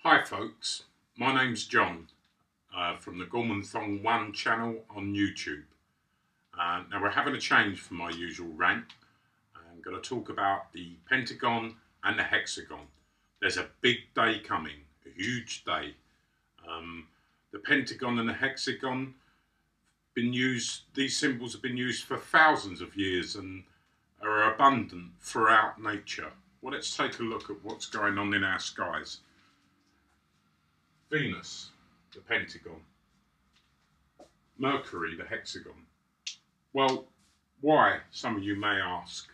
Hi folks, my name's John from the Gorman Thong 1 channel on YouTube. Now we're having a change from my usual rant. I'm going to talk about the pentagon and the hexagon. There's a big day coming, a huge day. The pentagon and the hexagon these symbols have been used for thousands of years and are abundant throughout nature. Well, let's take a look at what's going on in our skies. Venus, the pentagon. Mercury, the hexagon. Well, why, some of you may ask.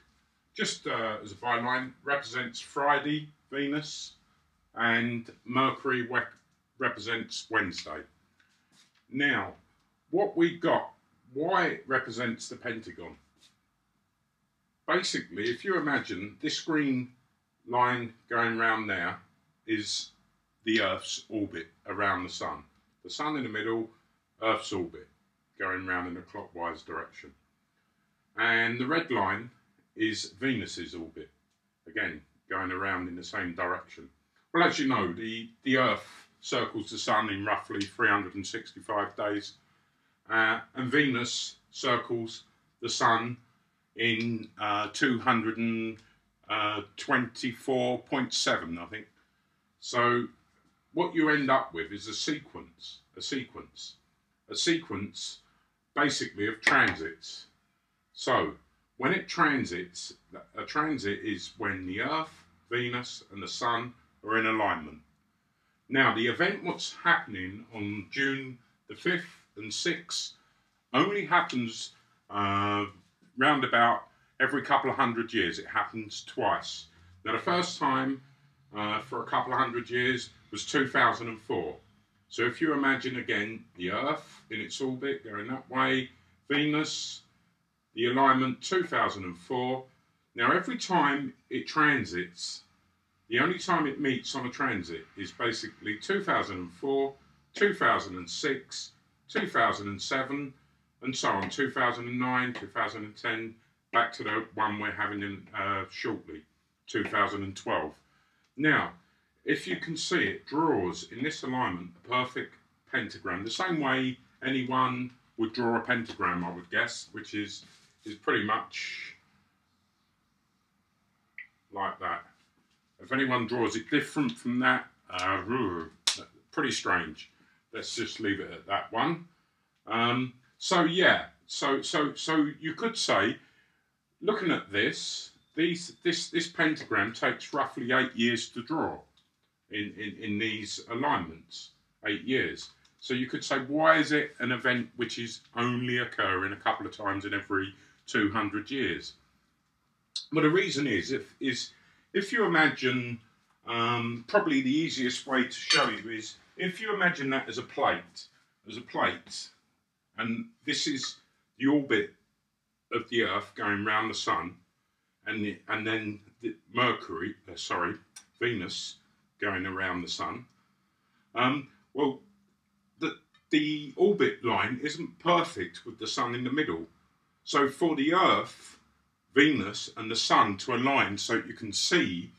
Just as a byline, represents Friday, Venus, and Mercury represents Wednesday. Now, what we got, why it represents the pentagon. Basically, if you imagine this green line going round there is the Earth's orbit around the Sun. The Sun in the middle, Earth's orbit, going round in a clockwise direction. And the red line is Venus's orbit, again, going around in the same direction. Well, as you know, the Earth circles the Sun in roughly 365 days, and Venus circles the Sun in 224.7, I think. So what you end up with is a sequence basically of transits. So when it transits, a transit is when the Earth, Venus and the Sun are in alignment. Now the event what's happening on June the 5th and 6th only happens round about every couple of hundred years. It happens twice. Now the first time for a couple of hundred years was 2004. So if you imagine again the Earth in its orbit going that way, Venus, the alignment 2004. Now every time it transits, the only time it meets on a transit is basically 2004, 2006, 2007, and so on, 2009, 2010, back to the one we're having in shortly, 2012. Now, if you can see, it draws in this alignment a perfect pentagram, the same way anyone would draw a pentagram, I would guess, which is pretty much like that. If anyone draws it different from that, pretty strange. Let's just leave it at that one. So yeah, so you could say, looking at this pentagram takes roughly 8 years to draw in these alignments, 8 years. So you could say, why is it an event which is only occurring a couple of times in every 200 years? Well, the reason is if you imagine, probably the easiest way to show you is if you imagine that as a plate, and this is the orbit of the Earth going round the Sun, and then the Venus going around the Sun. Well, the orbit line isn't perfect with the Sun in the middle. So for the Earth, Venus and the Sun to align so you can see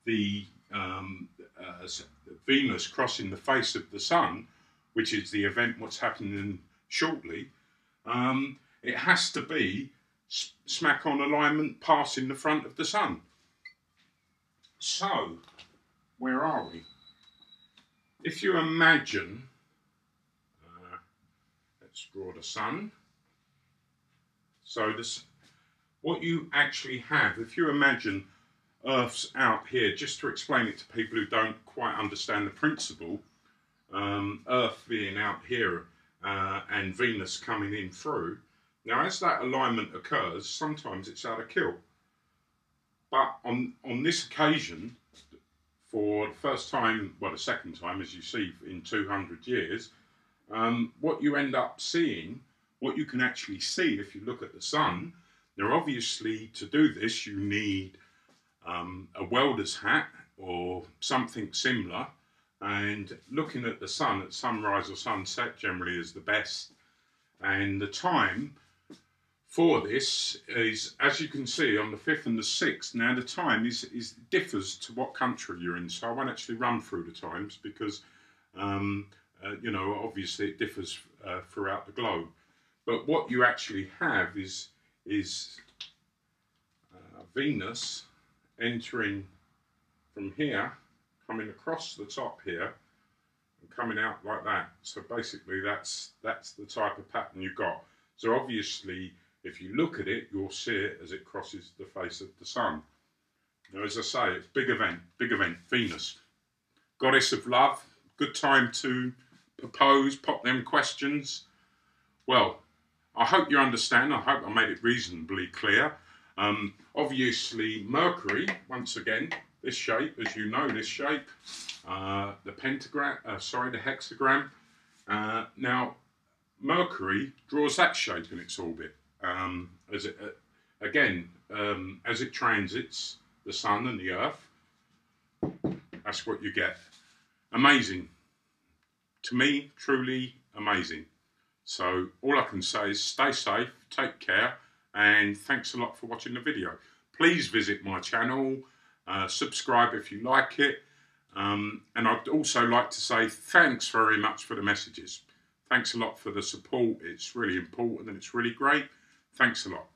the Venus crossing the face of the Sun, which is the event what's happening shortly, it has to be smack on alignment passing the front of the Sun. So, where are we? If you imagine, let's draw the Sun. So what you actually have, if you imagine Earth's out here, just to explain it to people who don't quite understand the principle, Earth being out here and Venus coming in through. Now as that alignment occurs, sometimes it's out of kill. But on this occasion, for the first time, well the second time as you see in 200 years, what you end up seeing, what you can actually see if you look at the Sun, now obviously to do this you need a welder's hat or something similar, and looking at the Sun at sunrise or sunset generally is the best, and the time for this is, as you can see, on the 5th and the 6th. Now the time differs to what country you're in, so I won't actually run through the times because you know, obviously it differs throughout the globe. But what you actually have is Venus entering from here, coming across the top here, and coming out like that. So basically that's the type of pattern you've got. So obviously, if you look at it, you'll see it as it crosses the face of the sun. Now, as I say, it's big event, Venus. Goddess of love, good time to propose, pop them questions. Well, I hope you understand. I hope I made it reasonably clear. Obviously, Mercury, once again, this shape, as you know, this shape, the pentagram, sorry, the hexagram. Now, Mercury draws that shape in its orbit. As it as it transits the sun and the earth, that's what you get. Amazing. To me, truly amazing. So all I can say is stay safe, take care, and thanks a lot for watching the video. Please visit my channel, subscribe if you like it, and I'd also like to say thanks very much for the messages. Thanks a lot for the support. It's really important and it's really great. Thanks a lot.